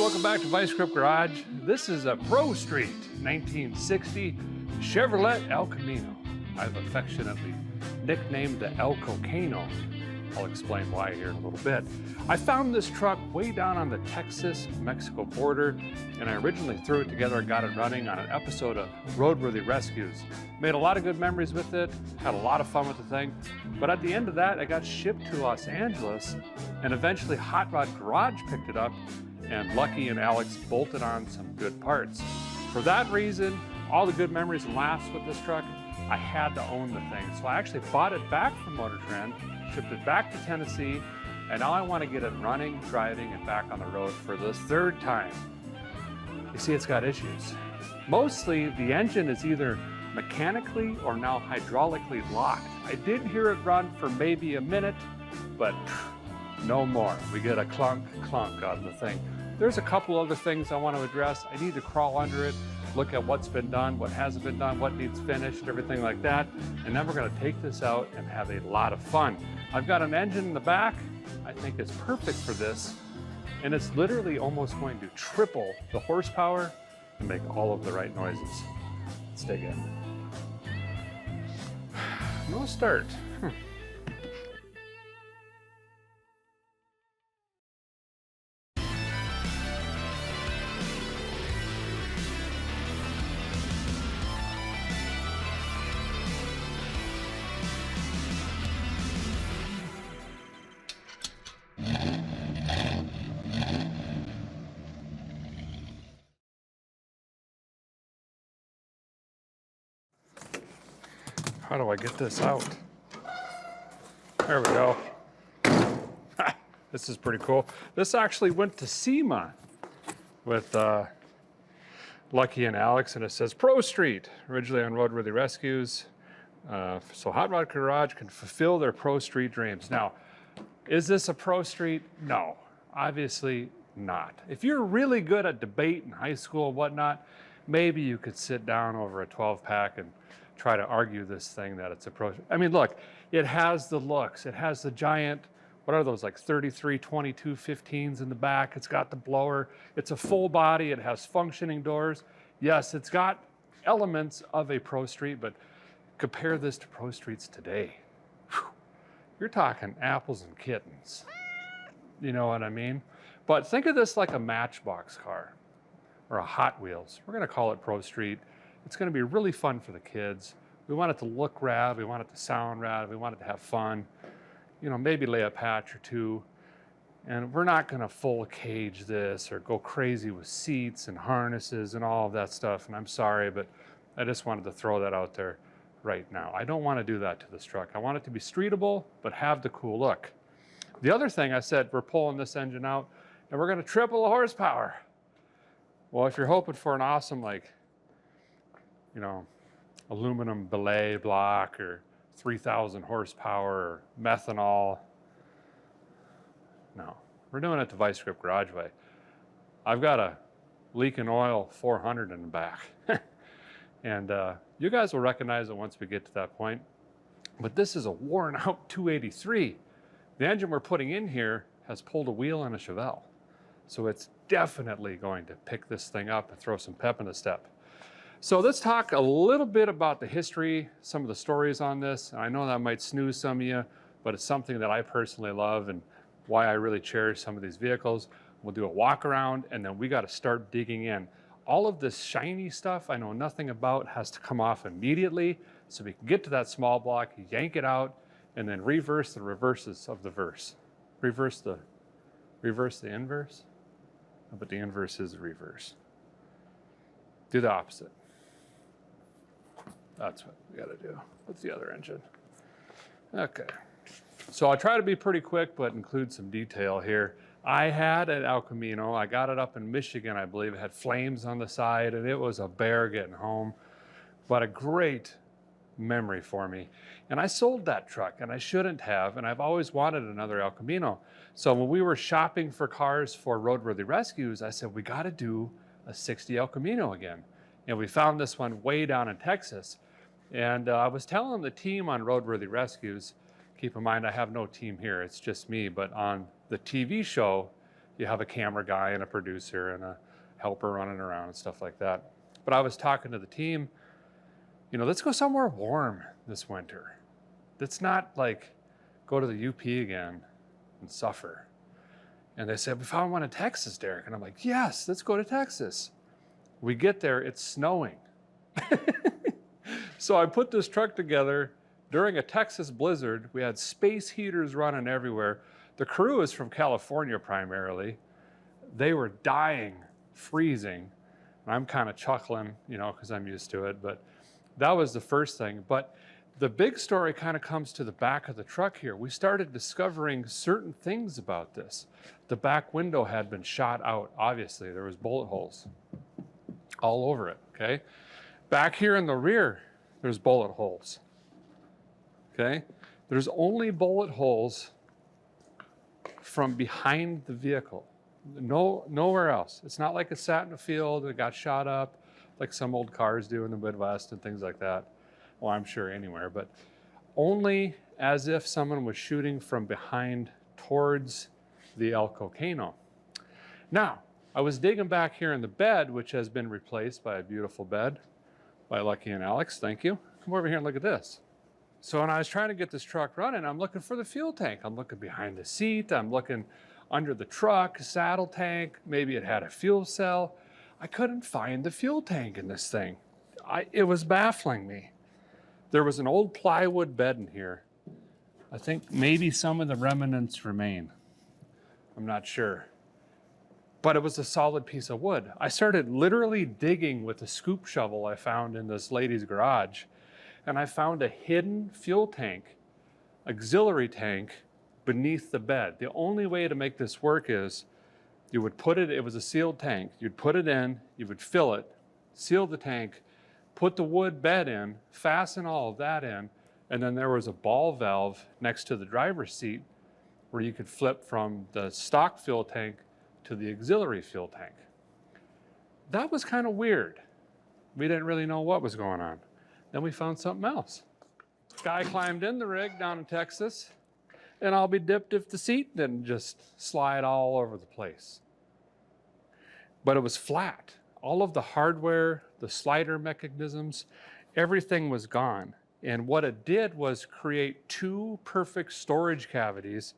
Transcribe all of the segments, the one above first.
welcome back to Vice Grip Garage. This is a PROSTREET 1960 Chevrolet El Camino. I've affectionately nicknamed the El Cocino. I'll explain why here in a little bit. I found this truck way down on the Texas-Mexico border, and I originally threw it together and got it running on an episode of Roadworthy Rescues. Made a lot of good memories with it, had a lot of fun with the thing, but at the end of that, I got shipped to Los Angeles, and eventually Hot Rod Garage picked it up, and Lucky and Alex bolted on some good parts. For that reason, all the good memories and laughs with this truck, I had to own the thing. So I actually bought it back from Motor Trend, shipped it back to Tennessee, and now I want to get it running, driving, and back on the road for the third time. You see, it's got issues. Mostly, the engine is either mechanically or now hydraulically locked. I did hear it run for maybe a minute, but no more. We get a clunk, clunk on the thing. There's a couple other things I want to address. I need to crawl under it, look at what's been done, what hasn't been done, what needs finished, everything like that. And then we're going to take this out and have a lot of fun. I've got an engine in the back. I think it's perfect for this. And it's literally almost going to triple the horsepower and make all of the right noises. Let's dig in. No start. How do I get this out? There we go. This is pretty cool. This actually went to SEMA with Lucky and Alex, and it says PROSTREET, originally on Roadworthy Rescues. So Hot Rod Garage can fulfill their PROSTREET dreams. Now, is this a PROSTREET? No, obviously not. If you're really good at debate in high school and whatnot, maybe you could sit down over a 12-pack and try to argue this thing that it's a pro. I mean, look, it has the looks. It has the giant, what are those, like 33, 22, 15s in the back. It's got the blower. It's a full body. It has functioning doors. Yes, it's got elements of a PROSTREET, but compare this to PROSTREETs today. Whew. You're talking apples and kittens. You know what I mean? But think of this like a Matchbox car or a Hot Wheels. We're going to call it PROSTREET. It's going to be really fun for the kids. We want it to look rad. We want it to sound rad. We want it to have fun. You know, maybe lay a patch or two. And we're not going to full cage this or go crazy with seats and harnesses and all of that stuff. And I'm sorry, but I just wanted to throw that out there right now. I don't want to do that to this truck. I want it to be streetable, but have the cool look. The other thing I said, we're pulling this engine out and we're going to triple the horsepower. Well, if you're hoping for an awesome, like, you know, aluminum belay block or 3,000 horsepower or methanol. No, we're doing it the Vice Grip Garage way. I've got a leaking oil 400 in the back. And you guys will recognize it once we get to that point. But this is a worn out 283. The engine we're putting in here has pulled a wheel in a Chevelle. So it's definitely going to pick this thing up and throw some pep in the step. So let's talk a little bit about the history, some of the stories on this. I know that might snooze some of you, but it's something that I personally love and why I really cherish some of these vehicles. We'll do a walk around and then we got to start digging in. All of this shiny stuff I know nothing about has to come off immediately so we can get to that small block, yank it out, and then reverse the reverses of the verse. Reverse the inverse? But the inverse is the reverse. Do the opposite. That's what we got to do. What's the other engine? Okay. So I try to be pretty quick, but include some detail here. I had an El Camino. I got it up in Michigan, I believe. It had flames on the side, and it was a bear getting home. But a great memory for me. And I sold that truck, and I shouldn't have, and I've always wanted another El Camino. So when we were shopping for cars for Roadworthy Rescues, I said, we got to do a 60 El Camino again. And we found this one way down in Texas. And I was telling the team on Roadworthy Rescues, keep in mind I have no team here, it's just me, but on the TV show, you have a camera guy and a producer and a helper running around and stuff like that. But I was talking to the team, you know, let's go somewhere warm this winter. Let's not like go to the UP again and suffer. And they said, we found one in Texas, Derek. And I'm like, yes, let's go to Texas. We get there, it's snowing. So I put this truck together during a Texas blizzard. We had space heaters running everywhere. The crew is from California primarily. They were dying, freezing. And I'm kind of chuckling, you know, because I'm used to it. But that was the first thing. But the big story kind of comes to the back of the truck here. We started discovering certain things about this. The back window had been shot out. Obviously, there was bullet holes all over it, okay? Back here in the rear, there's bullet holes, okay? There's only bullet holes from behind the vehicle. Nowhere else. It's not like it sat in a field and got shot up like some old cars do in the Midwest and things like that. Well, I'm sure anywhere, but only as if someone was shooting from behind towards the El Cocino. Now, I was digging back here in the bed, which has been replaced by a beautiful bed by Lucky and Alex. Thank you. Come over here and look at this. So when I was trying to get this truck running, I'm looking for the fuel tank. I'm looking behind the seat. I'm looking under the truck, saddle tank. Maybe it had a fuel cell. I couldn't find the fuel tank in this thing. It was baffling me. There was an old plywood bed in here. I think maybe some of the remnants remain. I'm not sure. But it was a solid piece of wood. I started literally digging with a scoop shovel I found in this lady's garage, and I found a hidden fuel tank, auxiliary tank, beneath the bed. The only way to make this work is you would put it was a sealed tank. You'd put it in, you would fill it, seal the tank, put the wood bed in, fasten all of that in, and then there was a ball valve next to the driver's seat where you could flip from the stock fuel tank to the auxiliary fuel tank. That was kind of weird. We didn't really know what was going on. Then we found something else. Guy climbed in the rig down in Texas, and I'll be dipped if the seat didn't just slide all over the place. But it was flat. All of the hardware, the slider mechanisms, everything was gone. And what it did was create two perfect storage cavities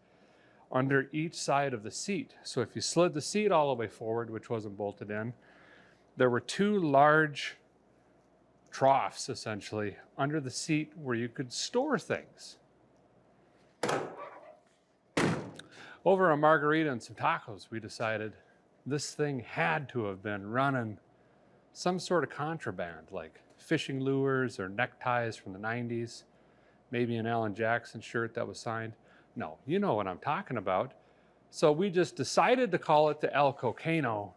under each side of the seat. So if you slid the seat all the way forward, which wasn't bolted in, there were two large troughs, essentially, under the seat where you could store things. Over a margarita and some tacos, we decided this thing had to have been running some sort of contraband, like fishing lures or neckties from the 90s, maybe an Alan Jackson shirt that was signed. No, you know what I'm talking about. So we just decided to call it the El Cocino,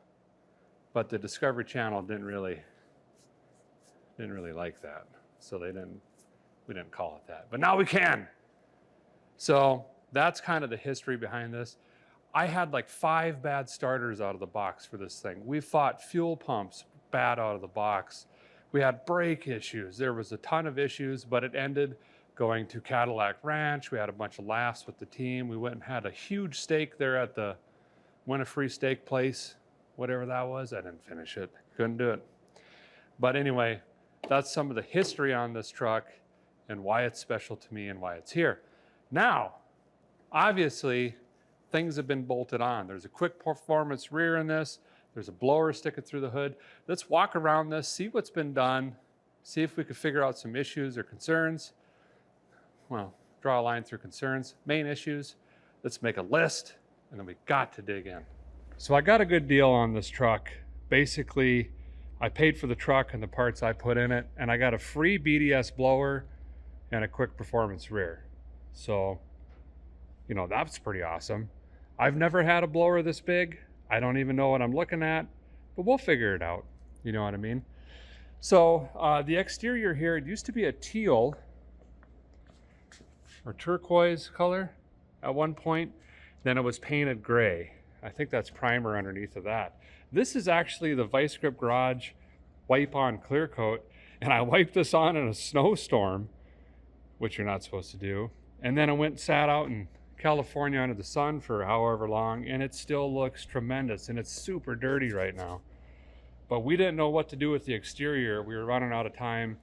but the Discovery Channel didn't really like that. So we didn't call it that, but now we can. So that's kind of the history behind this. I had like 5 bad starters out of the box for this thing. We fought fuel pumps bad out of the box. We had brake issues. There was a ton of issues, but it ended going to Cadillac Ranch. We had a bunch of laughs with the team. We went and had a huge steak there at the Win a Free Steak place, whatever that was. I didn't finish it, couldn't do it. But anyway, that's some of the history on this truck and why it's special to me and why it's here. Now, obviously, things have been bolted on. There's a quick performance rear in this. There's a blower sticking through the hood. Let's walk around this, see what's been done, see if we could figure out some issues or concerns. Well, draw a line through concerns, main issues. Let's make a list, and then we got to dig in. So I got a good deal on this truck. Basically, I paid for the truck and the parts I put in it, and I got a free BDS blower and a quick performance rear. So, you know, that's pretty awesome. I've never had a blower this big. I don't even know what I'm looking at, but we'll figure it out. You know what I mean? So the exterior here, it used to be a teal or turquoise color at one point. Then it was painted gray. I think that's primer underneath of that. This is actually the Vice Grip Garage wipe on clear coat, and I wiped this on in a snowstorm, which you're not supposed to do. And then I went and sat out and California under the sun for however long, and it still looks tremendous, and it's super dirty right now. But we didn't know what to do with the exterior. We were running out of time,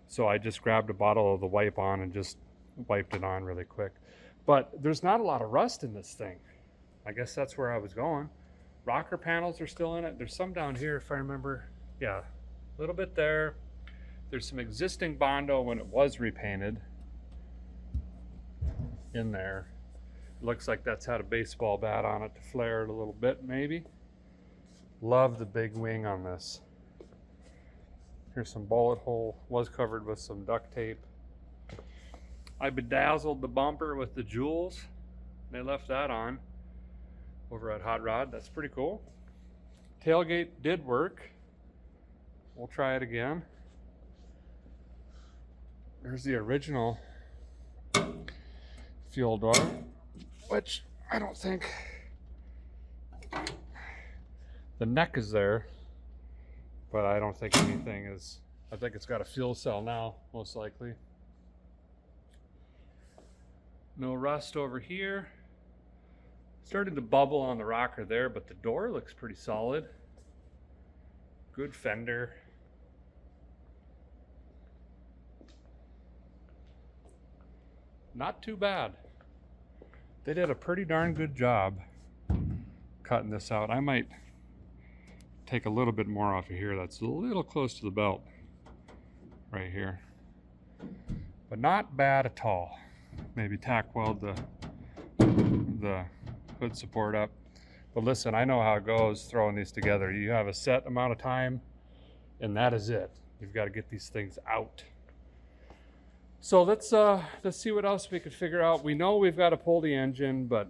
so I just grabbed a bottle of the wipe on and just wiped it on really quick. But there's not a lot of rust in this thing. I guess that's where I was going. Rocker panels are still in it. There's some down here if I remember. Yeah, a little bit there. There's some existing Bondo when it was repainted in there. It looks like that's had a baseball bat on it to flare it a little bit maybe. Love the big wing on this. Here's some bullet hole. Was covered with some duct tape. I bedazzled the bumper with the jewels. They left that on over at Hot Rod. That's pretty cool. Tailgate did work. We'll try it again. There's the original fuel door, which I don't think the neck is there, but I don't think anything is. I think it's got a fuel cell now, most likely. No rust over here. Started to bubble on the rocker there, but the door looks pretty solid. Good fender. Not too bad. They did a pretty darn good job cutting this out. I might take a little bit more off of here. That's a little close to the belt right here, but not bad at all. Maybe tack weld the hood support up. But listen, I know how it goes throwing these together. You have a set amount of time and that is it. You've got to get these things out. So let's see what else we could figure out. We know we've got to pull the engine, but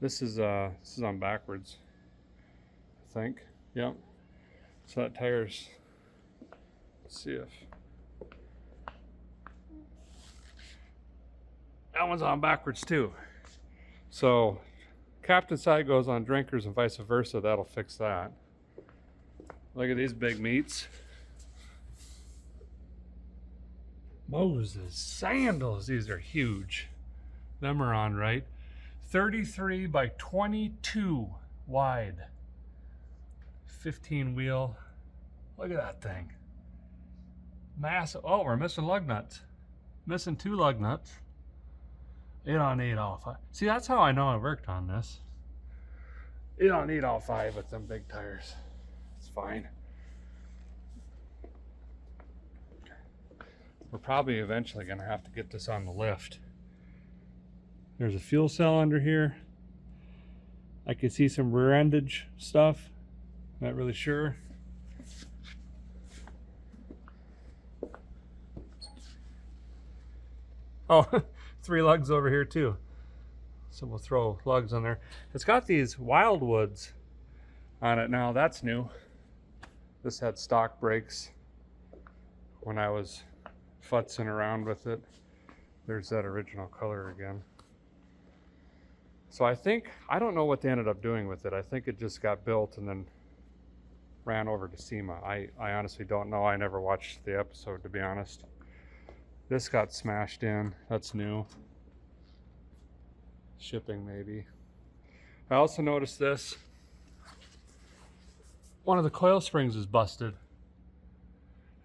this is on backwards, I think. Yep. So that tire's, let's see if that one's on backwards too. So captain's side goes on drinkers and vice versa. That'll fix that. Look at these big meats. Moses sandals, these are huge. Them are on right. 33 by 22 wide. 15 wheel. Look at that thing. Massive. Oh, we're missing lug nuts. Missing 2 lug nuts. You don't need all 5. See, that's how I know I worked on this. You don't need all 5 with them big tires. It's fine. We're probably eventually going to have to get this on the lift. There's a fuel cell under here. I can see some rear endage stuff. Not really sure. Oh, 3 lugs over here too. So we'll throw lugs on there. It's got these Wildwoods on it now. That's new. This had stock brakes when I was futzing around with it. There's that original color again. So I don't know what they ended up doing with it. I think it just got built and then ran over to SEMA. I honestly don't know. I never watched the episode, to be honest. This got smashed in. That's new. Shipping maybe. I also noticed this. One of the coil springs is busted.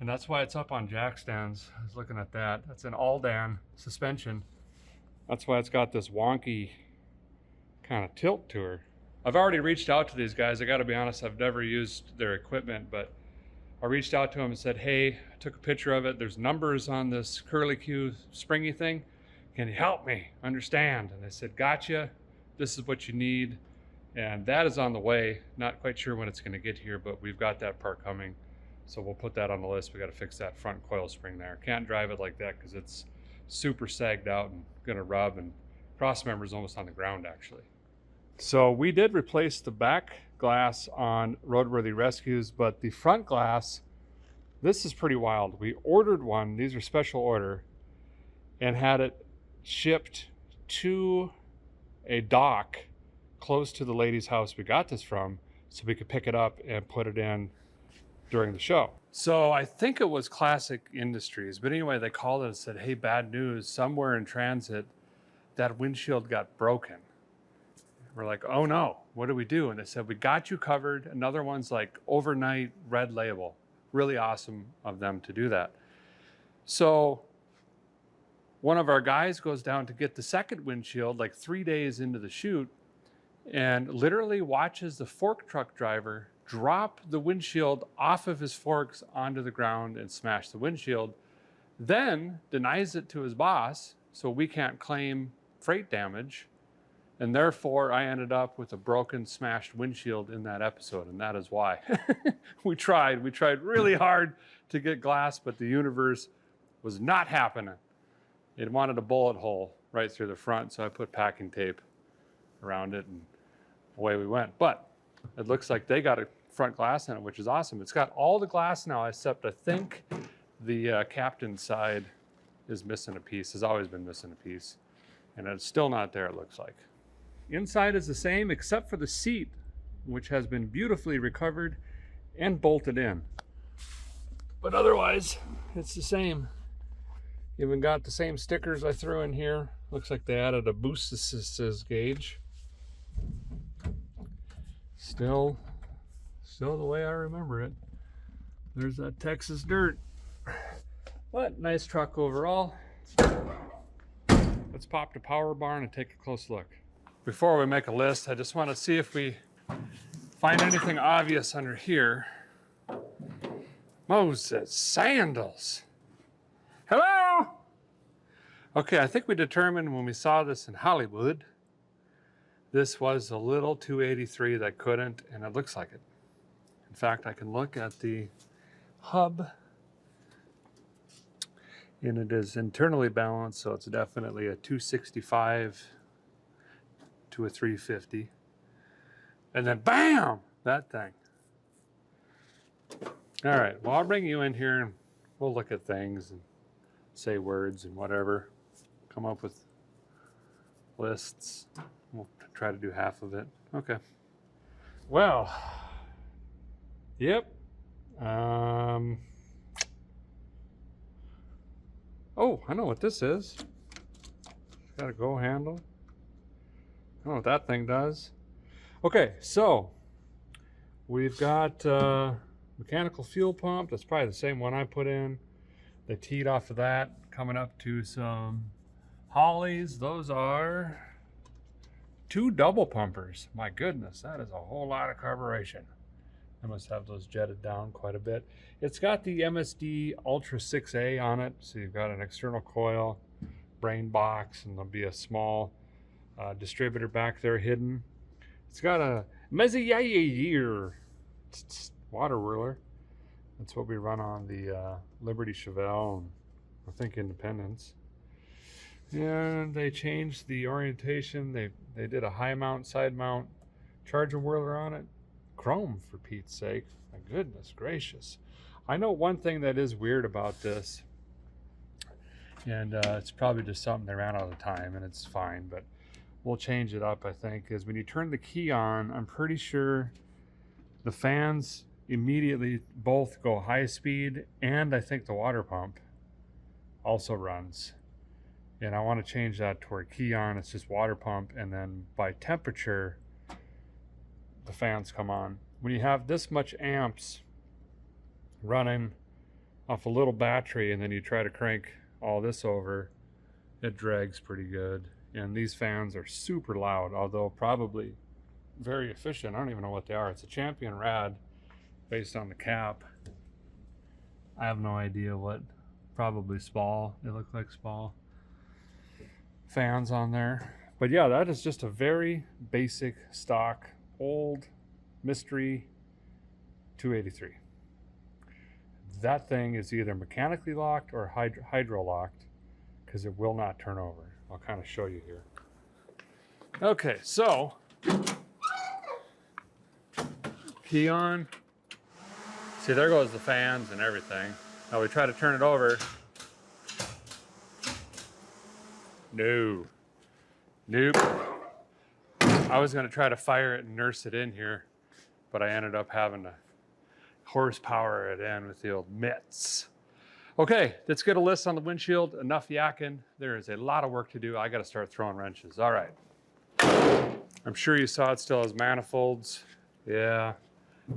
And that's why it's up on jack stands. I was looking at that. That's an Aldan suspension. That's why it's got this wonky kind of tilt to her. I've already reached out to these guys. I got to be honest, I've never used their equipment, but I reached out to them and said, hey, I took a picture of it. There's numbers on this curlicue springy thing. Can you help me understand? And they said, gotcha. This is what you need. And that is on the way. Not quite sure when it's going to get here, but we've got that part coming. So we'll put that on the list. We got to fix that front coil spring there. Can't drive it like that because it's super sagged out and going to rub, and cross member's almost on the ground actually. So we did replace the back glass on Roadworthy Rescues, but the front glass, this is pretty wild. We ordered one, these are special order, and had it shipped to a dock close to the lady's house we got this from, so we could pick it up and put it in during the show. So I think it was Classic Industries, but anyway, they called it and said, hey, bad news, somewhere in transit, that windshield got broken. We're like, oh no, what do we do? And they said, we got you covered. Another one's like overnight red label. Really awesome of them to do that. So one of our guys goes down to get the second windshield like 3 days into the shoot and literally watches the fork truck driver drop the windshield off of his forks onto the ground and smash the windshield, then denies it to his boss, so we can't claim freight damage. And therefore, I ended up with a broken, smashed windshield in that episode, and that is why. We tried really hard to get glass, but the universe was not happening. It wanted a bullet hole right through the front, so I put packing tape around it, and away we went. But it looks like they got a front glass in it, which is awesome. It's got all the glass now, except I think the captain's side is missing a piece, has always been missing a piece, and it's still not there, it looks like. Inside is the same except for the seat, which has been beautifully recovered and bolted in. But otherwise, it's the same. Even got the same stickers I threw in here. Looks like they added a boost assist gauge. Still the way I remember it. There's that Texas dirt. But nice truck overall. Let's pop the power barn and take a close look. Before we make a list, I just want to see if we find anything obvious under here. Moses, sandals. Hello? Okay, I think we determined when we saw this in Hollywood, this was a little 283 that couldn't, and it looks like it. In fact, I can look at the hub, and it is internally balanced, so it's definitely a 265 to a 350. And then bam, that thing. All right, well, I'll bring you in here and we'll look at things and say words and whatever. Come up with lists. We'll try to do half of it. Okay. Well, yep. Oh, I know what this is. It's got a go handle. I don't know what that thing does. Okay, so we've got mechanical fuel pump. That's probably the same one I put in. They teed off of that, coming up to some Hollies. Those are 2 double pumpers. My goodness, that is a whole lot of carburation. I must have those jetted down quite a bit. It's got the MSD Ultra 6A on it, so you've got an external coil, brain box, and there'll be a small distributor back there hidden. It's got a Mezzier water whirler. That's what we run on the Liberty Chevelle and I think Independence. And they changed the orientation. They did a high mount, side mount charger whirler on it. Chrome, for Pete's sake. My goodness gracious. I know one thing that is weird about this, and it's probably just something they ran out of time, and it's fine, but we'll change it up, I think, is when you turn the key on, I'm pretty sure the fans immediately both go high speed, and I think the water pump also runs. And I want to change that to where key on, it's just water pump, and then by temperature, the fans come on. When you have this much amps running off a little battery, and then you try to crank all this over, it drags pretty good. And these fans are super loud, although probably very efficient. I don't even know what they are. It's a Champion Rad based on the cap. I have no idea what, probably Spall. They look like Spall fans on there. But yeah, that is just a very basic stock old mystery 283. That thing is either mechanically locked or hydro locked, because it will not turn over. I'll kind of show you here. Okay, so key on. See, there goes the fans and everything. Now we try to turn it over. No. Nope. I was going to try to fire it and nurse it in here, but I ended up having to horsepower it in with the old mitts. Okay, let's get a list on the windshield. Enough yakking. There is a lot of work to do. I got to start throwing wrenches. All right. I'm sure you saw it still has manifolds. Yeah,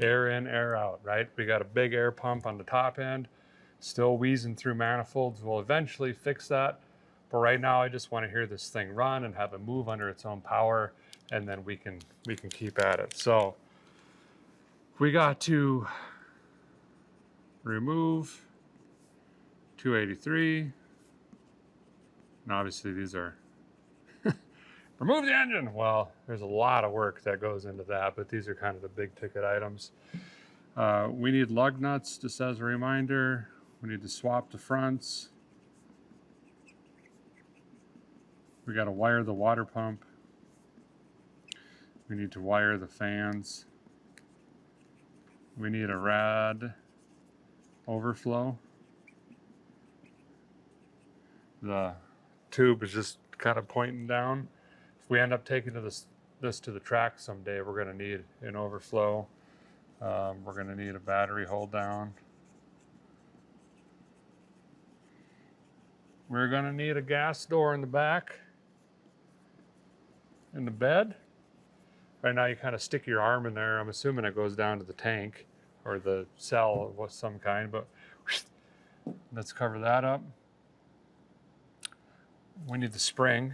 air in, air out, right? We got a big air pump on the top end, still wheezing through manifolds. We'll eventually fix that. But right now, I just want to hear this thing run and have it move under its own power, and then we can keep at it. So we got to remove 283, and obviously these are remove the engine. Well, there's a lot of work that goes into that, but these are kind of the big ticket items. We need lug nuts, just as a reminder. We need to swap the fronts. We got to wire the water pump. We need to wire the fans. We need a rad overflow. The tube is just kind of pointing down. If we end up taking this to the track someday, we're going to need an overflow. We're going to need a battery hold down. We're going to need a gas door in the back, in the bed. Right now you kind of stick your arm in there. I'm assuming it goes down to the tank or the cell of some kind, but let's cover that up. We need the spring.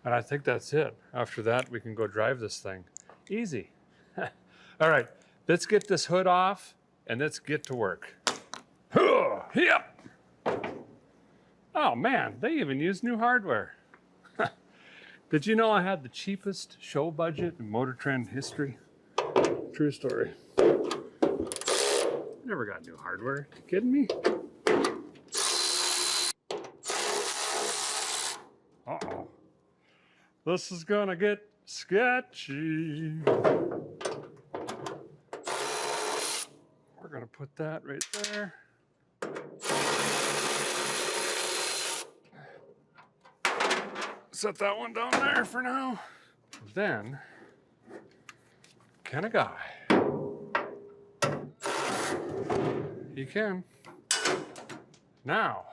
And I think that's it. After that, we can go drive this thing. Easy. All right, let's get this hood off and let's get to work. Yep. Oh man, they even used new hardware. Did you know I had the cheapest show budget in Motor Trend history? True story. Never got new hardware. You kidding me? Uh-oh. This is gonna get sketchy. We're gonna put that right there. Set that one down there for now. Then, can a guy? You can. Now,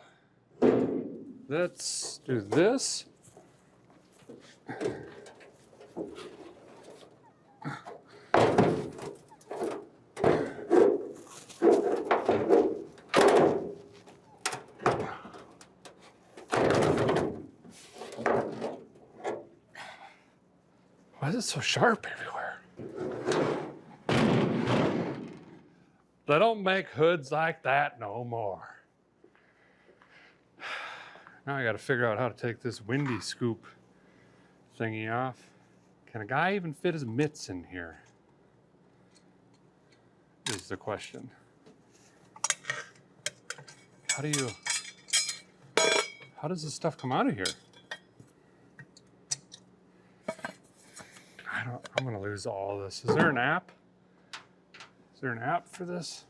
let's do this. Why is it so sharp everywhere? They don't make hoods like that no more. Now I got to figure out how to take this windy scoop thingy off. Can a guy even fit his mitts in here? Is the question. How does this stuff come out of here? I'm gonna lose all this. Is there an app? Is there an app for this?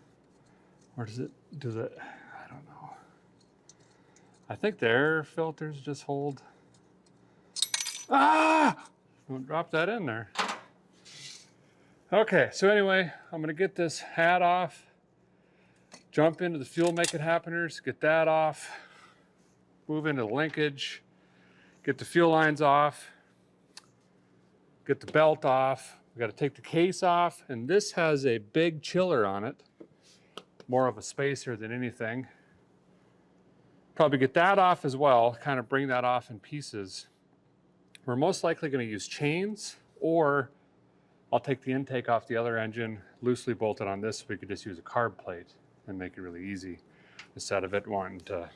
Or does it do that? I don't know. I think the air filters just hold. Ah! Don't drop that in there. Okay, so anyway, I'm gonna get this hat off, jump into the fuel make it happeners, get that off, move into the linkage, get the fuel lines off, get the belt off. We got to take the case off, and this has a big chiller on it, more of a spacer than anything. Probably get that off as well, kind of bring that off in pieces. We're most likely going to use chains, or I'll take the intake off the other engine, loosely bolt it on this, so we could just use a carb plate and make it really easy instead of it wanting to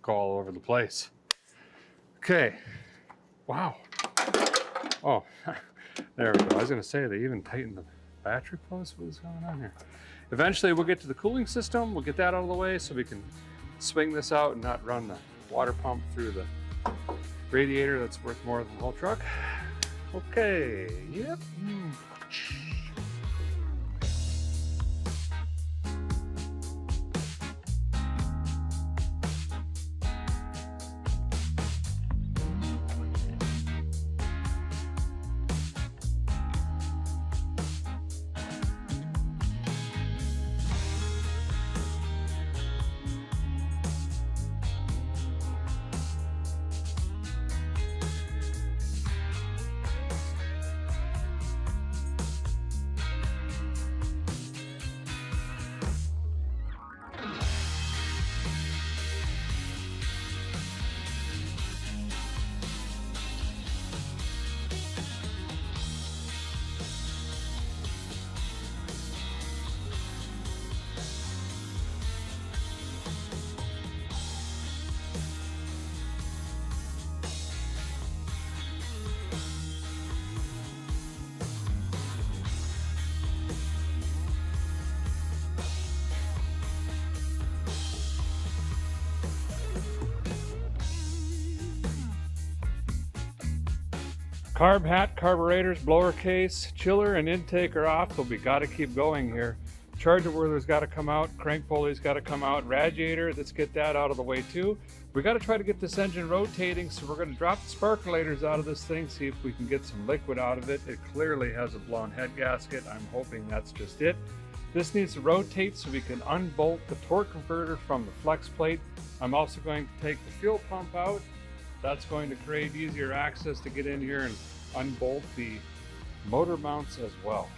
go all over the place. Okay, wow. Oh, there we go. I was going to say they even tightened the battery post. What is going on here? Eventually we'll get to the cooling system. We'll get that out of the way so we can swing this out and not run the water pump through the radiator. That's worth more than the whole truck. Okay, yep. Carb hat, carburetors, blower case, chiller, and intake are off, but we got to keep going here. Charger whirler's got to come out, crank pulley's got to come out, radiator, let's get that out of the way too. We got to try to get this engine rotating, so we're going to drop the sparkulators out of this thing, see if we can get some liquid out of it. It clearly has a blown head gasket. I'm hoping that's just it. This needs to rotate so we can unbolt the torque converter from the flex plate. I'm also going to take the fuel pump out. That's going to create easier access to get in here and unbolt the motor mounts as well.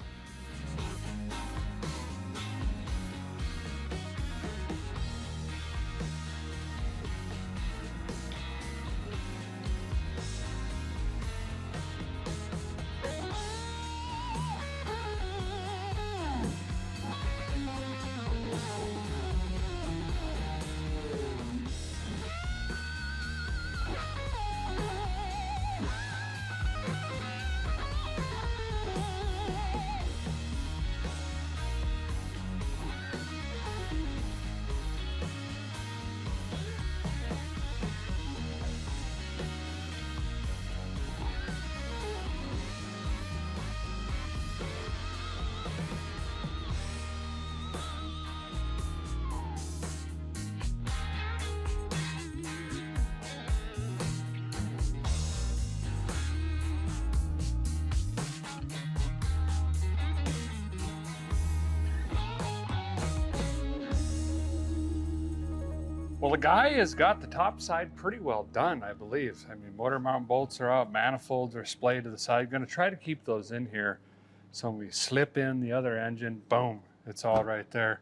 Well, the guy has got the top side pretty well done, I believe. I mean, motor mount bolts are out, manifolds are splayed to the side. Going to try to keep those in here. So when we slip in the other engine, boom, it's all right there.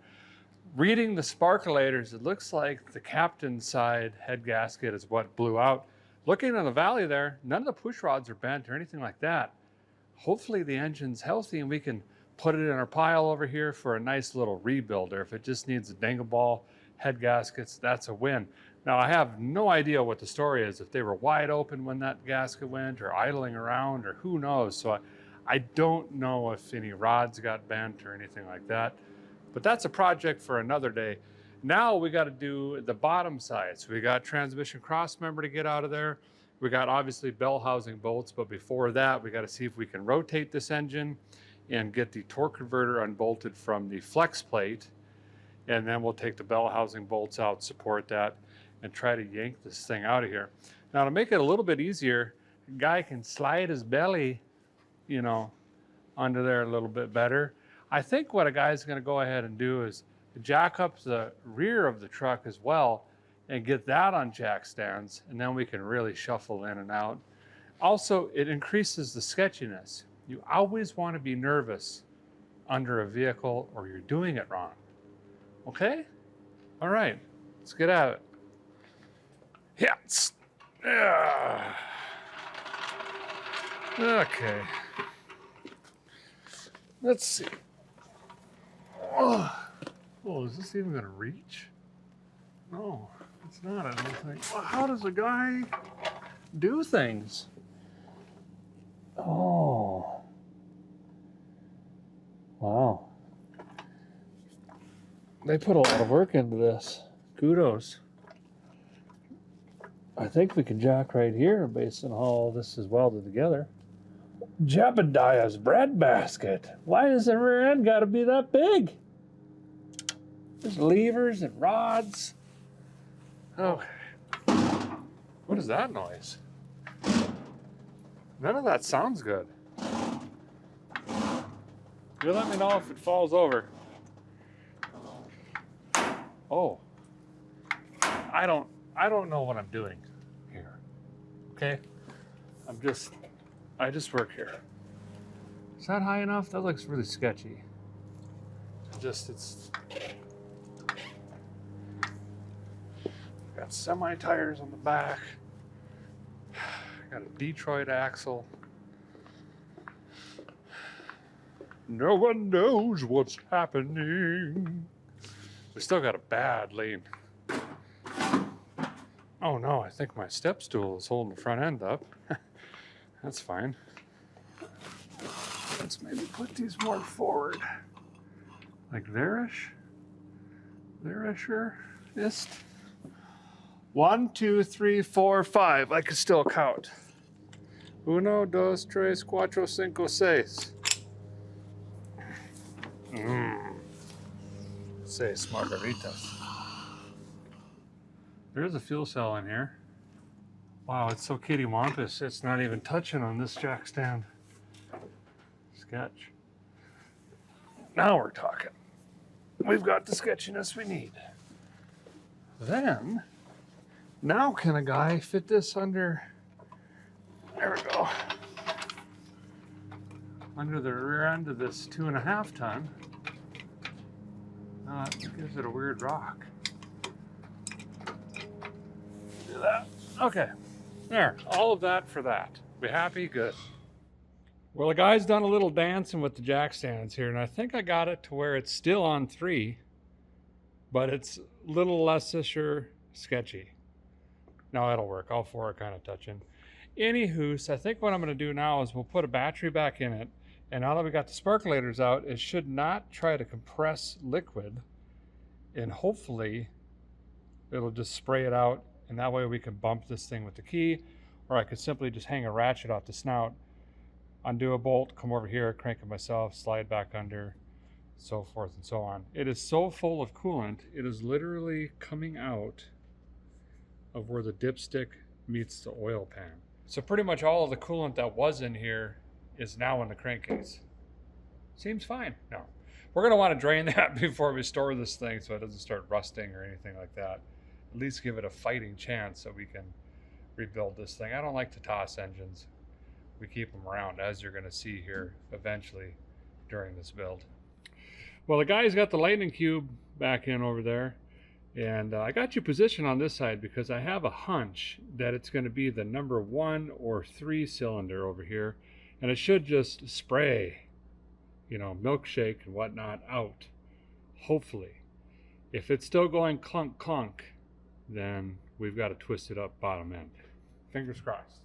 Reading the sparkulators, it looks like the captain's side head gasket is what blew out. Looking on the valley there, none of the push rods are bent or anything like that. Hopefully the engine's healthy and we can put it in our pile over here for a nice little rebuild. Or if it just needs a dingle ball head gaskets, that's a win. Now I have no idea what the story is, if they were wide open when that gasket went or idling around or who knows. So I don't know if any rods got bent or anything like that, but that's a project for another day. Now we got to do the bottom side. So we got transmission cross member to get out of there. We got obviously bell housing bolts, but before that we got to see if we can rotate this engine and get the torque converter unbolted from the flex plate. And then we'll take the bell housing bolts out, support that, and try to yank this thing out of here. Now to make it a little bit easier, the guy can slide his belly, you know, under there a little bit better. I think what a guy's gonna go ahead and do is jack up the rear of the truck as well and get that on jack stands, and then we can really shuffle in and out. Also, it increases the sketchiness. You always wanna be nervous under a vehicle or you're doing it wrong. Okay? All right, let's get at it. Yeah. Okay. Let's see. Oh, is this even gonna reach? No, it's not, I don't think. Well, how does a guy do things? Oh. Wow. They put a lot of work into this. Kudos. I think we can jack right here based on how all this is welded together. Jebediah's breadbasket. Why does the rear end got to be that big? There's levers and rods. Okay. What is that noise? None of that sounds good. You let me know if it falls over. Oh, I don't know what I'm doing here. Okay, I just work here. Is that high enough? That looks really sketchy. It's got semi tires on the back. Got a Detroit axle. No one knows what's happening. We still got a bad lean. Oh no, I think my step stool is holding the front end up. That's fine. Let's maybe put these more forward. Like there-ish? There-ish-er-ist? 1, 2, 3, 4, 5. I can still count. Uno, dos, tres, cuatro, cinco, seis. Seis margaritas. There's a fuel cell in here. Wow, it's so kittywampus, it's not even touching on this jack stand. Sketch. Now we're talking. We've got the sketchiness we need. Then, now can a guy fit this under, there we go, under the rear end of this 2.5 ton. It gives it a weird rock. Do that. Okay, there, all of that for that. We happy? Good. Well, the guy's done a little dancing with the jack stands here, and I think I got it to where it's still on 3, but it's a little less sketchy. No, that'll work. All 4 are kind of touching. Anywho, I think what I'm going to do now is we'll put a battery back in it, and now that we got the sparkulators out, it should not try to compress liquid, and hopefully it'll just spray it out, and that way we can bump this thing with the key, or I could simply just hang a ratchet off the snout, undo a bolt, come over here, crank it myself, slide back under, so forth and so on. It is so full of coolant, it is literally coming out of where the dipstick meets the oil pan. So pretty much all of the coolant that was in here is now in the crankcase. Seems fine. No. We're going to want to drain that before we store this thing so it doesn't start rusting or anything like that. At least give it a fighting chance so we can rebuild this thing. I don't like to toss engines. We keep them around, as you're going to see here eventually during this build. Well, the guy's got the lightning cube back in over there, and I got you positioned on this side because I have a hunch that it's going to be the number 1 or 3 cylinder over here, and it should just spray, you know, milkshake and whatnot out, hopefully. If it's still going clunk clunk, then we've got to twist it up bottom end. Fingers crossed.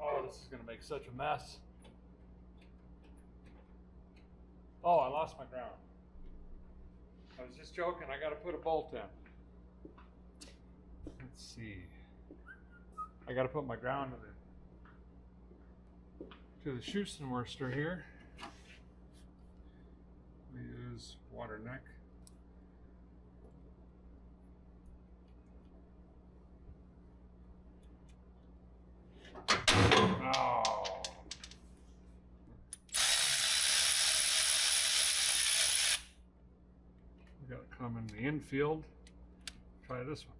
Oh, this is going to make such a mess. Oh, I lost my ground. I was just joking. I got to put a bolt in. Let's see. I got to put my ground to the Schustenwurster here. We use water neck. Oh. We got to come in the infield. Try this one.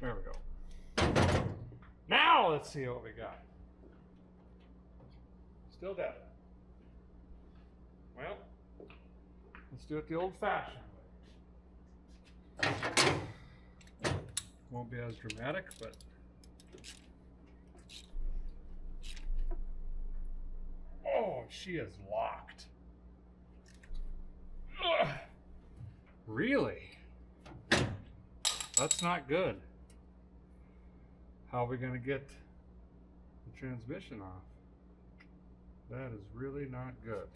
There we go. Now let's see what we got. Still dead. Well, let's do it the old-fashioned way. Won't be as dramatic, but oh, she is locked. Ugh. Really? That's not good. How are we going to get the transmission off? That is really not good.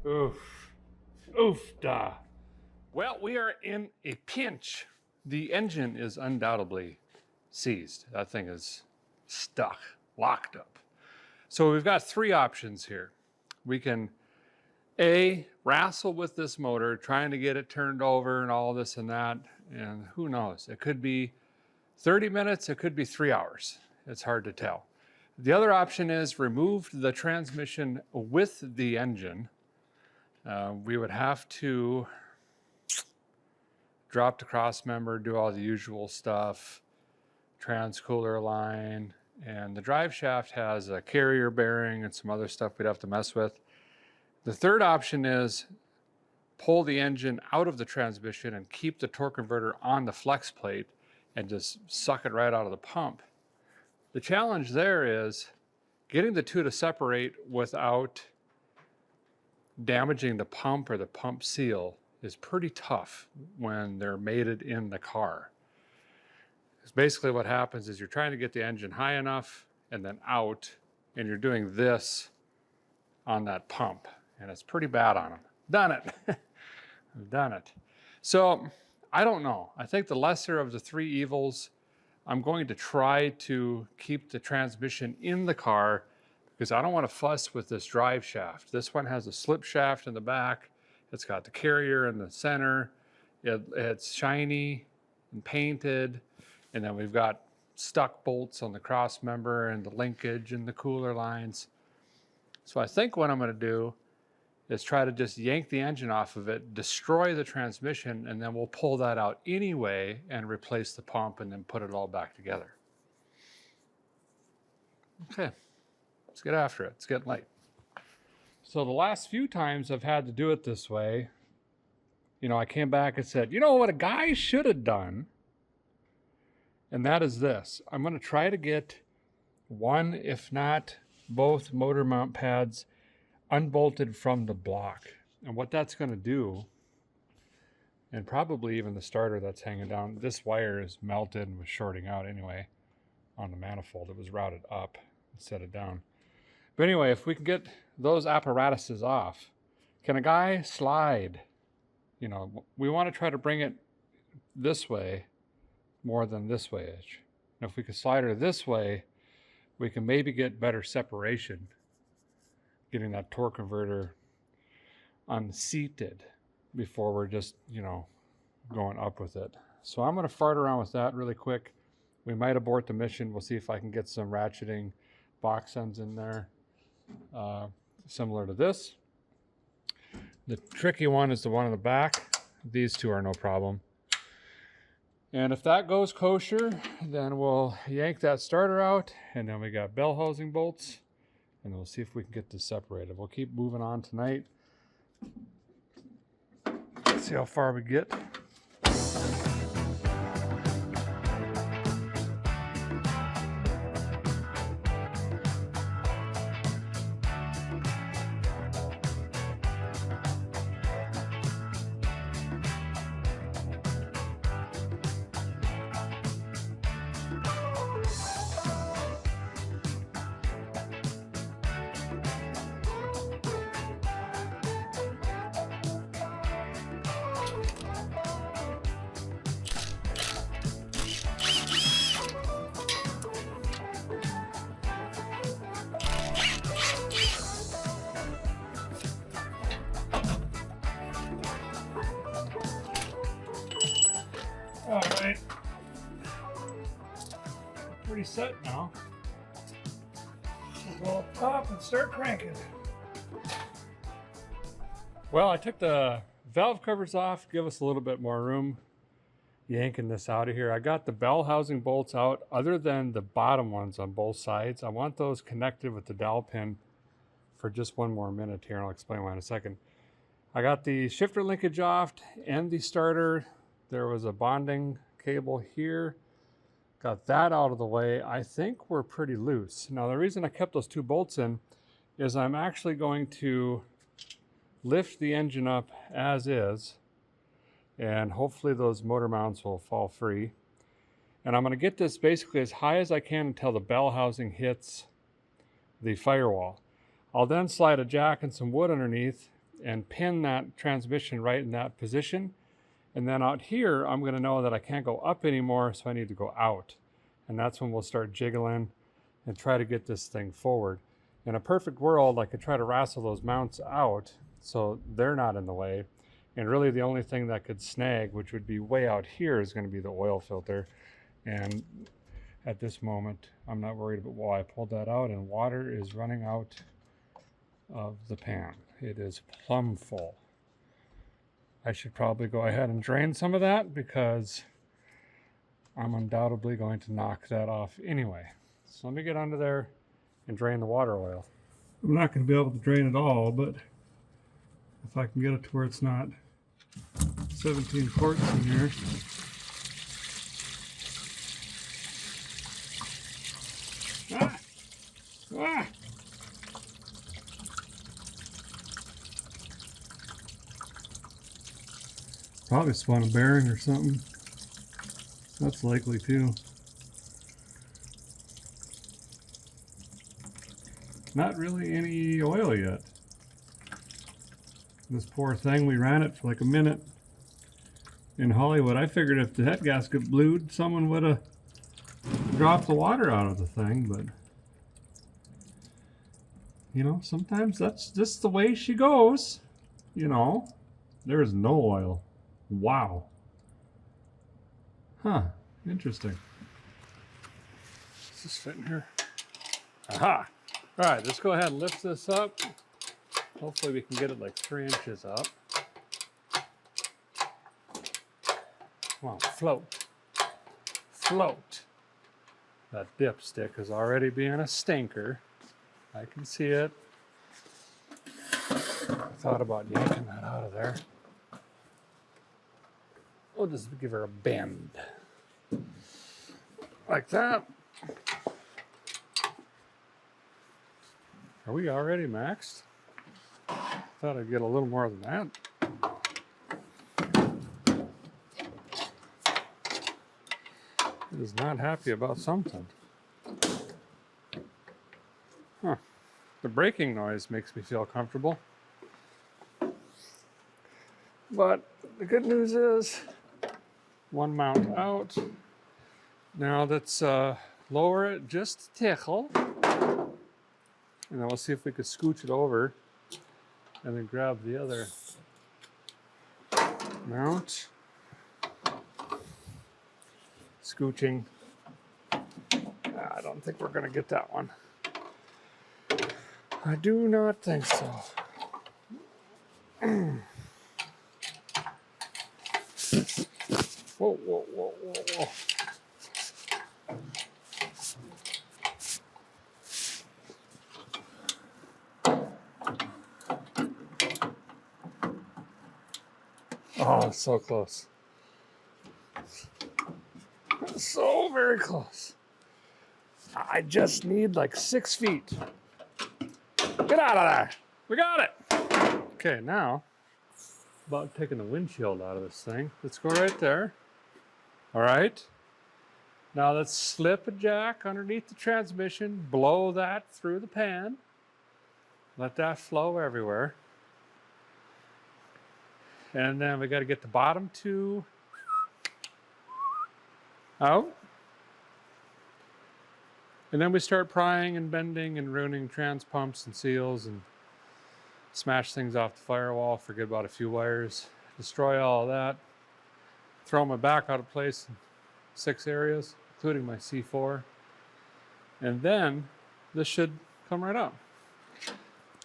Oof. Oof-da. Well, we are in a pinch. The engine is undoubtedly seized. That thing is stuck, locked up. So we've got 3 options here. We can A, wrestle with this motor, trying to get it turned over and all this and that, and who knows? It could be 30 minutes, it could be 3 hours. It's hard to tell. The other option is remove the transmission with the engine. We would have to drop the cross member, do all the usual stuff, trans-cooler line, and the drive shaft has a carrier bearing and some other stuff we'd have to mess with. The third option is pull the engine out of the transmission and keep the torque converter on the flex plate and just suck it right out of the pump. The challenge there is getting the two to separate without damaging the pump or the pump seal is pretty tough when they're mated in the car. Because basically what happens is you're trying to get the engine high enough and then out, and you're doing this on that pump, and it's pretty bad on them. Done it. I've done it. So I don't know. I think the lesser of the three evils. I'm going to try to keep the transmission in the car because I don't want to fuss with this drive shaft. This one has a slip shaft in the back. It's got the carrier in the center. It's shiny and painted. And then we've got stuck bolts on the cross member and the linkage and the cooler lines. So I think what I'm going to do is try to just yank the engine off of it, destroy the transmission, and then we'll pull that out anyway and replace the pump and then put it all back together. Okay, let's get after it. It's getting late. So the last few times I've had to do it this way, you know, I came back and said, you know what a guy should have done? And that is this. I'm going to try to get one, if not both, motor mount pads unbolted from the block. And what that's going to do, and probably even the starter that's hanging down, this wire is melted and was shorting out anyway on the manifold. It was routed up instead of down. But anyway, if we can get those apparatuses off, can a guy slide? You know, we want to try to bring it this way more than this way-ish. And if we can slide her this way, we can maybe get better separation, getting that torque converter unseated before we're just, you know, going up with it. So I'm going to fart around with that really quick. We might abort the mission. We'll see if I can get some ratcheting box ends in there, similar to this. The tricky one is the one in the back. These two are no problem. And if that goes kosher, then we'll yank that starter out, and then we got bell housing bolts, and we'll see if we can get this separated. We'll keep moving on tonight. Let's see how far we get. All right, pretty set now. We'll go up top and start cranking. Well, I took the valve covers off, give us a little bit more room, yanking this out of here. I got the bell housing bolts out, other than the bottom ones on both sides. I want those connected with the dowel pin for just one more minute here, and I'll explain why in a second. I got the shifter linkage off and the starter. There was a bonding cable here. Got that out of the way. I think we're pretty loose. Now, the reason I kept those two bolts in is I'm actually going to lift the engine up as is, and hopefully those motor mounts will fall free. And I'm going to get this basically as high as I can until the bell housing hits the firewall. I'll then slide a jack and some wood underneath and pin that transmission right in that position. And then out here, I'm going to know that I can't go up anymore, so I need to go out. And that's when we'll start jiggling and try to get this thing forward. In a perfect world, I could try to wrestle those mounts out so they're not in the way. And really the only thing that could snag, which would be way out here, is going to be the oil filter. And at this moment, I'm not worried about why I pulled that out, and water is running out of the pan. it is plumb full. I should probably go ahead and drain some of that because I'm undoubtedly going to knock that off anyway. So let me get under there and drain the water oil. I'm not going to be able to drain it all, but if I can get it to where it's not 17 quarts in here. Ah! Ah! Probably spun a bearing or something. That's likely too. Not really any oil yet. This poor thing, we ran it for like a minute in Hollywood. I figured if the head gasket blew, someone would have dropped the water out of the thing, but you know, sometimes that's just the way she goes. You know, there's no oil. Wow. Huh, interesting. Is this fitting here? Aha! All right, let's go ahead and lift this up. Hopefully we can get it like 3 inches up. Come on, float. Float. That dipstick is already being a stinker. I can see it. I thought about yanking that out of there. We'll just give her a bend. Like that. Are we already maxed? Thought I'd get a little more than that. It is not happy about something. Huh. The braking noise makes me feel comfortable. But the good news is, one mount out. Now let's lower it just a tickle. And then we'll see if we could scooch it over and then grab the other mount. Scooching. I don't think we're going to get that one. I do not think so. Whoa, whoa, whoa, whoa, whoa. Oh, so close. So very close. I just need like 6 feet. Get out of there. We got it. Okay, now, about taking the windshield out of this thing. Let's go right there. All right. Now let's slip a jack underneath the transmission, blow that through the pan. Let that flow everywhere. And then we got to get the bottom two out. And then we start prying and bending and ruining trans pumps and seals and smash things off the firewall, forget about a few wires, destroy all of that, throw my back out of place in 6 areas, including my C4. And then this should come right out.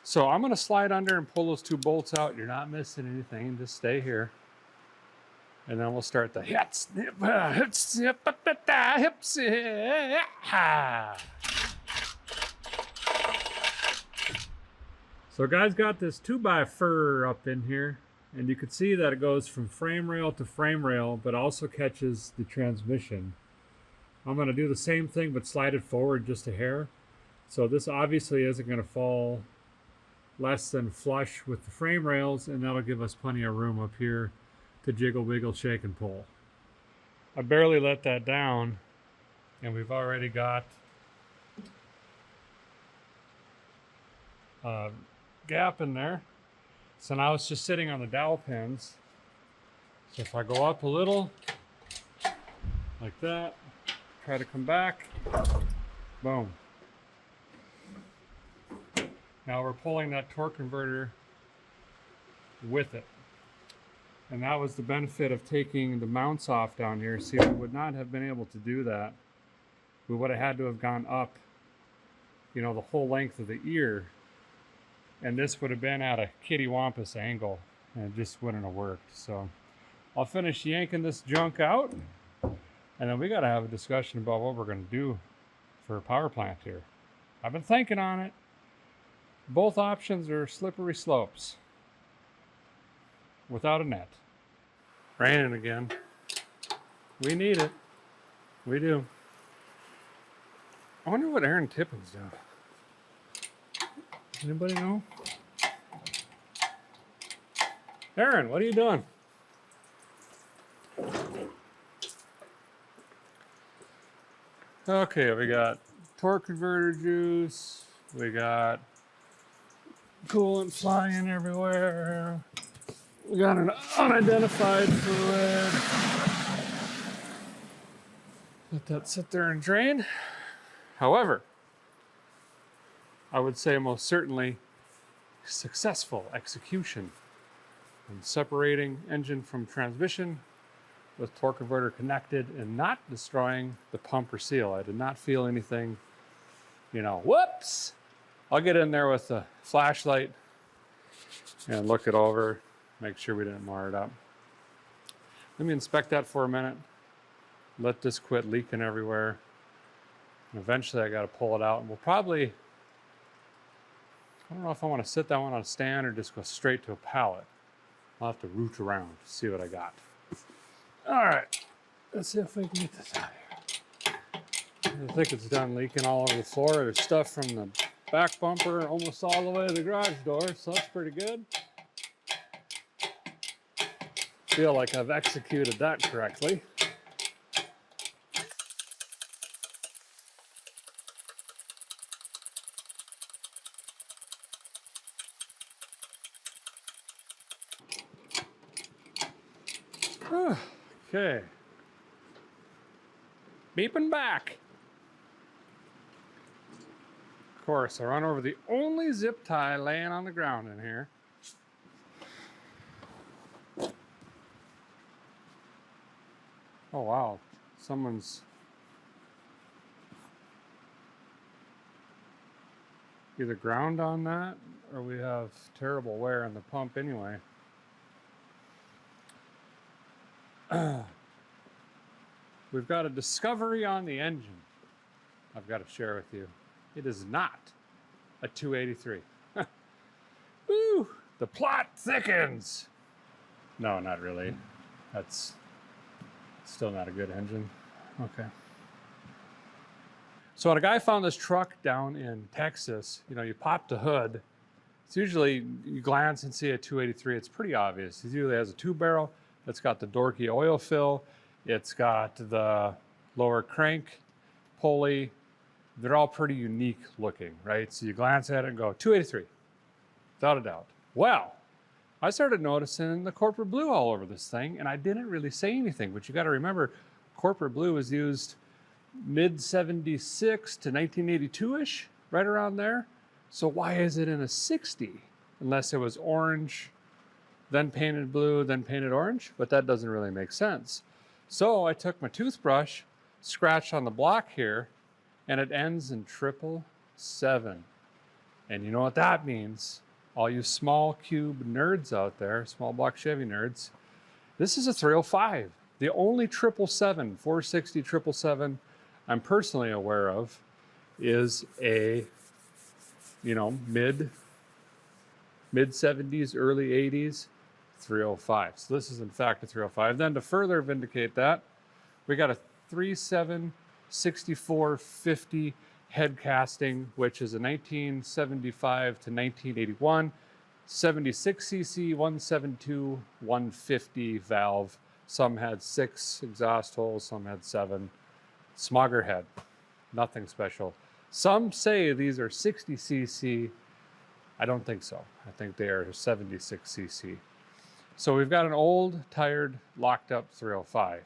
So I'm going to slide under and pull those 2 bolts out. You're not missing anything. Just stay here. And then we'll start the hips. So guys, got this 2x4 up in here. And you can see that it goes from frame rail to frame rail, but also catches the transmission. I'm going to do the same thing, but slide it forward just a hair. So this obviously isn't going to fall less than flush with the frame rails, and that'll give us plenty of room up here to jiggle, wiggle, shake, and pull. I barely let that down, and we've already got a gap in there. So now it's just sitting on the dowel pins. So if I go up a little, like that, try to come back, boom. Now we're pulling that torque converter with it. And that was the benefit of taking the mounts off down here. See, we would not have been able to do that. We would have had to have gone up, you know, the whole length of the ear and this would have been at a kittywampus angle, and it just wouldn't have worked. So I'll finish yanking this junk out, and then we got to have a discussion about what we're going to do for a power plant here. I've been thinking on it. Both options are slippery slopes without a net. Raining again. We need it. We do. I wonder what Aaron Tippin's doing. Anybody know? Aaron, what are you doing? Okay, we got torque converter juice. We got coolant flying everywhere. We got an unidentified fluid. Let that sit there and drain. However, I would say most certainly successful execution in separating engine from transmission with torque converter connected and not destroying the pump or seal. I did not feel anything, whoops. I'll get in there with the flashlight and look it over, make sure we didn't mar it up. Let me inspect that for a minute. Let this quit leaking everywhere. And eventually I got to pull it out, and we'll probably, I don't know if I want to sit that one on a stand or just go straight to a pallet. I'll have to root around to see what I got. All right, let's see if we can get this out of here. I think it's done leaking all over the floor. There's stuff from the back bumper almost all the way to the garage door, so that's pretty good. Feel like I've executed that correctly. Okay. Beeping back. Of course, I run over the only zip tie laying on the ground in here. Oh wow, someone's either ground on that or we have terrible wear in the pump anyway. We've got a discovery on the engine I've got to share with you. It is not a 283. Woo! The plot thickens. No, not really. That's still not a good engine. Okay. So when a guy found this truck down in Texas, you pop the hood. It's usually, you glance and see a 283. It's pretty obvious. It usually has a 2-barrel. It's got the dorky oil fill. It's got the lower crank pulley. They're all pretty unique looking, right? So you glance at it and go, 283, without a doubt. Well, I started noticing the corporate blue all over this thing, and I didn't really say anything, but you got to remember, corporate blue was used mid-76 to 1982-ish, right around there. So why is it in a 60? Unless it was orange, then painted blue, then painted orange, but that doesn't really make sense. So I took my toothbrush, scratched on the block here, and it ends in 777. And you know what that means? All you small cube nerds out there, small block Chevy nerds, this is a 305. The only 777, 460 777 I'm personally aware of is a, mid 70s, early 80s, 305. So this is in fact a 305. Then to further vindicate that, we got a 376450 head casting, which is a 1975 to 1981, 76cc, 172, 150 valve. Some had 6 exhaust holes, some had 7. Smogger head, nothing special. Some say these are 60cc. I don't think so. I think they are 76cc. So we've got an old, tired, locked up 305.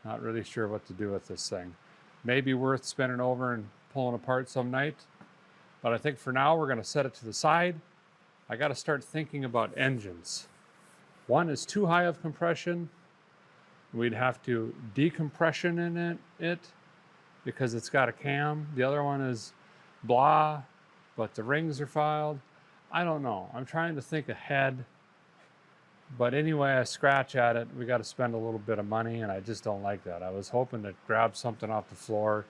Not really sure what to do with this thing. Maybe worth spinning over and pulling apart some night. But I think for now, we're gonna set it to the side. I gotta start thinking about engines. One is too high of compression. We'd have to decompression in it because it's got a cam. The other one is blah. but the rings are filed. I don't know. I'm trying to think ahead. But anyway, I scratch at it. We got to spend a little bit of money, and I just don't like that. I was hoping to grab something off the floor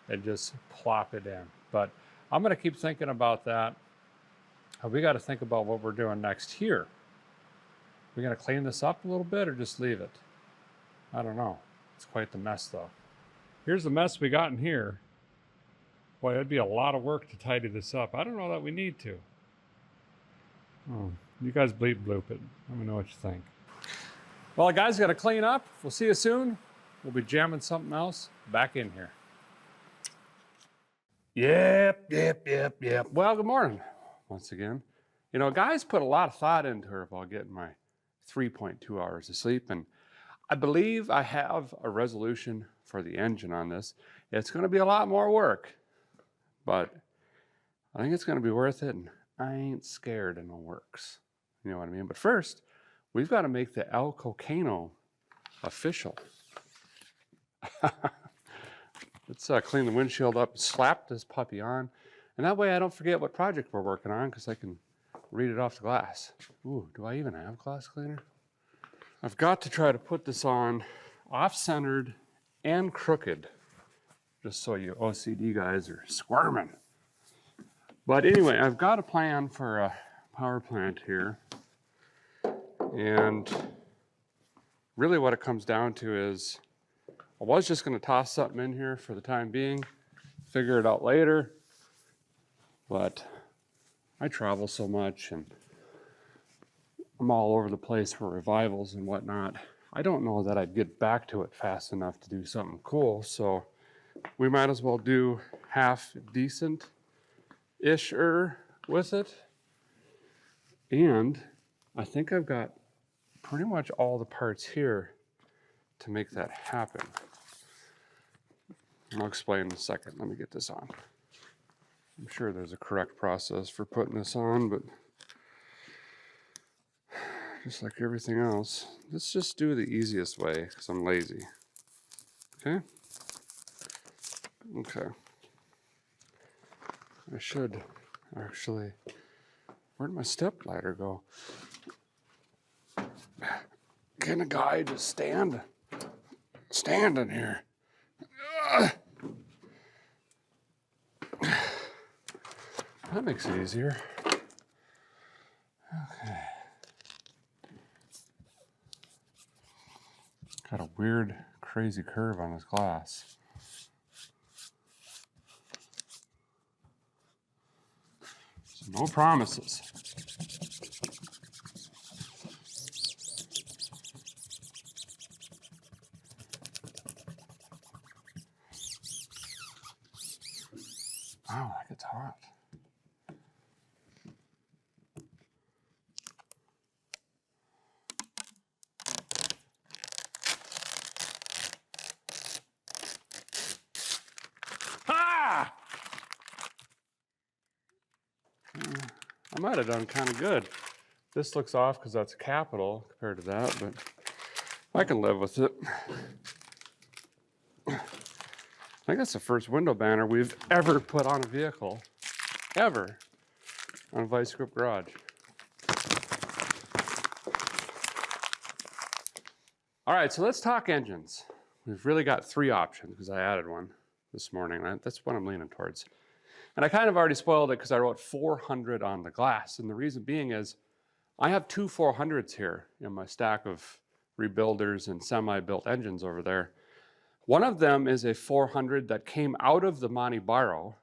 and just plop it in. But I'm going to keep thinking about that. We got to think about what we're doing next here. We going to clean this up a little bit or just leave it? I don't know. It's quite the mess, though. Here's the mess we got in here. Boy, it'd be a lot of work to tidy this up. I don't know that we need to. Oh, you guys bleep bloop it. Let me know what you think. Well, guys, got to clean up. We'll see you soon. We'll be jamming something else back in here. Yep. Well, good morning once again. You know, guys put a lot of thought into her about getting my 3.2 hours of sleep, and I believe I have a resolution for the engine on this. It's going to be a lot more work, but I think it's going to be worth it, and I ain't scared of no works. You know what I mean? But first, we've got to make the El Cocino official. Let's clean the windshield up, slap this puppy on, and that way I don't forget what project we're working on because I can read it off the glass. Ooh, do I even have glass cleaner? I've got to try to put this on off-centered and crooked, just so you OCD guys are squirming. But anyway, I've got a plan for a power plant here. And really what it comes down to is, I was just going to toss something in here for the time being, figure it out later. But I travel so much and I'm all over the place for revivals and whatnot. I don't know that I'd get back to it fast enough to do something cool. So we might as well do half decent-ish with it. And I think I've got pretty much all the parts here to make that happen. I'll explain in a second. Let me get this on. I'm sure there's a correct process for putting this on, but just like everything else, let's just do the easiest way because I'm lazy. Okay? Okay. I should actually, where'd my step ladder go? Can a guy just stand in here? That makes it easier. Okay. Got a weird, crazy curve on this glass. So no promises. Wow, that gets hot. Ah! I might have done kind of good. This looks off because that's a capital compared to that, but I can live with it. I think that's the first window banner we've ever put on a vehicle, ever, on a Vice Grip Garage. All right, so let's talk engines. We've really got three options because I added one this morning. That's what I'm leaning towards. And I kind of already spoiled it because I wrote 400 on the glass. And the reason being is I have two 400s here in my stack of rebuilders and semi-built engines over there. One of them is a 400 that came out of the Monte Barro,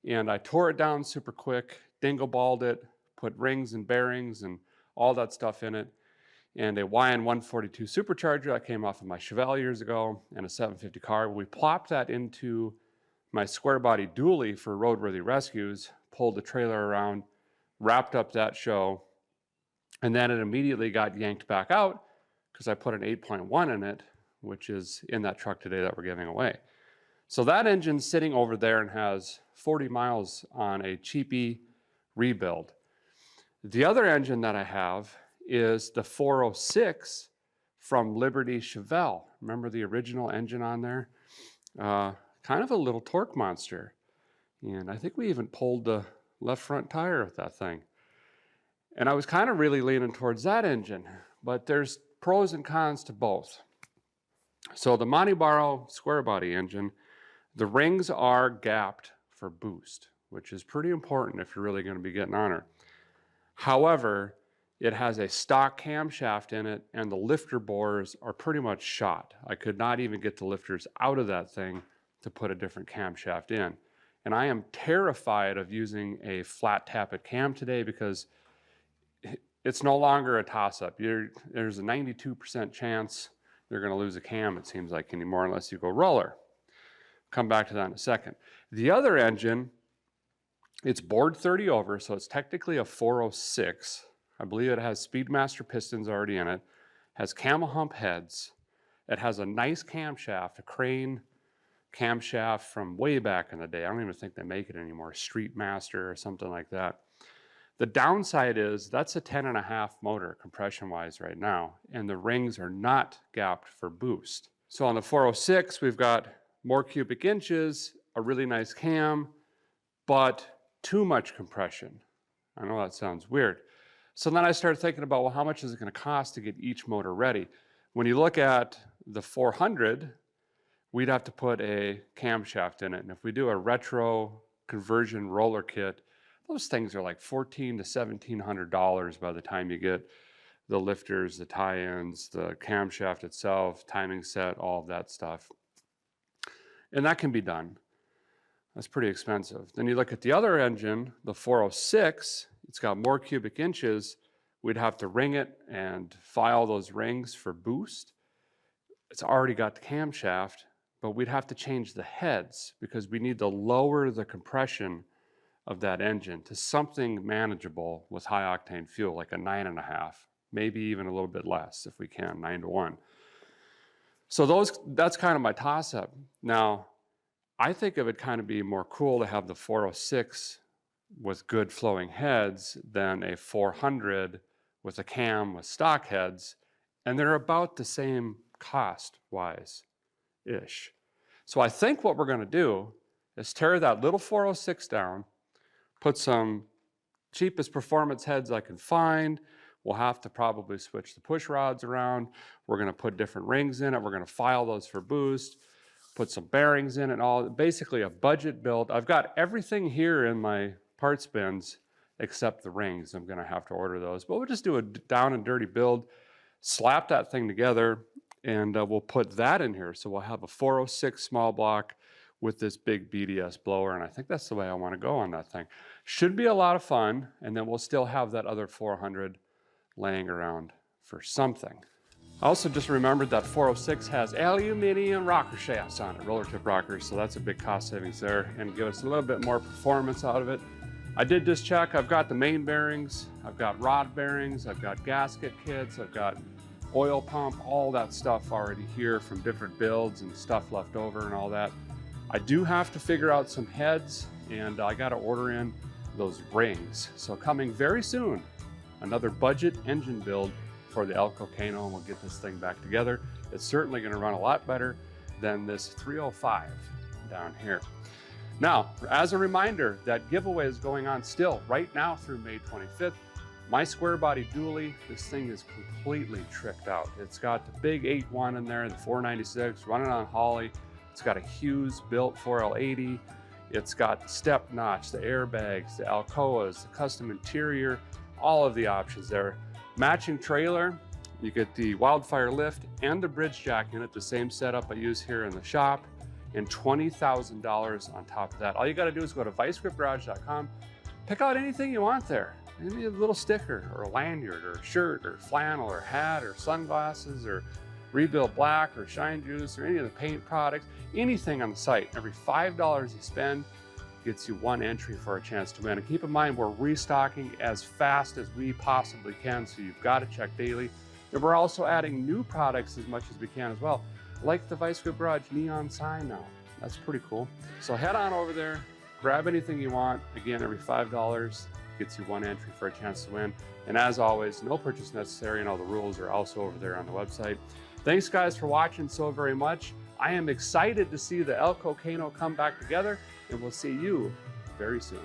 and I tore it down super quick, dingle-balled it, put rings and bearings and all that stuff in it, and a YN 142 supercharger that came off of my Chevelle years ago, and a 750 car. We plopped that into my square body dually for roadworthy rescues, pulled the trailer around, wrapped up that show, and then it immediately got yanked back out because I put an 8.1 in it, which is in that truck today that we're giving away. So that engine's sitting over there and has 40 miles on a cheapy rebuild. The other engine that I have is the 406 from Liberty Chevelle. Remember the original engine on there? Kind of a little torque monster. And I think we even pulled the left front tire with that thing. And I was kind of really leaning towards that engine, but there's pros and cons to both. So the Montebaro square body engine, the rings are gapped for boost, which is pretty important if you're really going to be getting on her. However, it has a stock camshaft in it, and the lifter bores are pretty much shot. I could not even get the lifters out of that thing to put a different camshaft in. And I am terrified of using a flat tappet cam today because it's no longer a toss-up. There's a 92% chance you're going to lose a cam, it seems like, anymore unless you go roller. Come back to that in a second. The other engine, it's bored 30 over, so it's technically a 406. I believe it has Speedmaster pistons already in it, has camel hump heads. It has a nice camshaft, a crane camshaft from way back in the day. I don't even think they make it anymore, Street Master or something like that. The downside is that's a 10.5 motor compression-wise right now, and the rings are not gapped for boost. So on the 406, we've got more cubic inches, a really nice cam, but too much compression. I know that sounds weird. So then I started thinking about, well, how much is it going to cost to get each motor ready? When you look at the 400, we'd have to put a camshaft in it. And if we do a retro conversion roller kit, those things are like $1,400 to $1,700 by the time you get the lifters, the tie-ins, the camshaft itself, timing set, all of that stuff. And that can be done. That's pretty expensive. Then you look at the other engine, the 406, it's got more cubic inches. We'd have to ring it and file those rings for boost. It's already got the camshaft, but we'd have to change the heads because we need to lower the compression of that engine to something manageable with high octane fuel, like a 9.5, maybe even a little bit less if we can, 9 to 1. So that's kind of my toss-up. Now, I think it would kind of be more cool to have the 406 with good flowing heads than a 400 with a cam with stock heads, and they're about the same cost-wise-ish. So I think what we're going to do is tear that little 406 down, put some cheapest performance heads I can find. We'll have to probably switch the push rods around. We're going to put different rings in it. We're going to file those for boost, put some bearings in it, all basically a budget build. I've got everything here in my parts bins except the rings. I'm going to have to order those, but we'll just do a down and dirty build, slap that thing together, and we'll put that in here. So we'll have a 406 small block with this big BDS blower, and I think that's the way I want to go on that thing. Should be a lot of fun, and then we'll still have that other 400 laying around for something. I also just remembered that 406 has aluminum rocker shafts on it, roller tip rockers, so that's a big cost savings there and give us a little bit more performance out of it. I did just check, I've got the main bearings, I've got rod bearings, I've got gasket kits, I've got oil pump, all that stuff already here from different builds and stuff left over and all that. I do have to figure out some heads, and I got to order in those rings. So coming very soon, another budget engine build for the El Cocino, and we'll get this thing back together. It's certainly going to run a lot better than this 305 down here. Now, as a reminder, that giveaway is going on still right now through May 25th. My square body dually, this thing is completely tricked out. It's got the big 8.1 in there, the 496 running on Holley. It's got a Hughes built 4L80. It's got the step notch, the airbags, the Alcoas, the custom interior, all of the options there. Matching trailer, you get the wildfire lift and the bridge jack in it, the same setup I use here in the shop, and $20,000 on top of that. All you got to do is go to vicegripgarage.com, pick out anything you want there. Maybe a little sticker or a lanyard or a shirt or flannel or hat or sunglasses or Rebuild Black or Shine Juice or any of the paint products, anything on the site. Every $5 you spend gets you one entry for a chance to win. And keep in mind, we're restocking as fast as we possibly can, so you've got to check daily. And we're also adding new products as much as we can as well, like the Vice Grip Garage neon sign now. That's pretty cool. So head on over there, grab anything you want. Again, every $5 gets you one entry for a chance to win. And as always, no purchase necessary, and all the rules are also over there on the website. Thanks guys for watching so very much. I am excited to see the El Cocino come back together, and we'll see you very soon.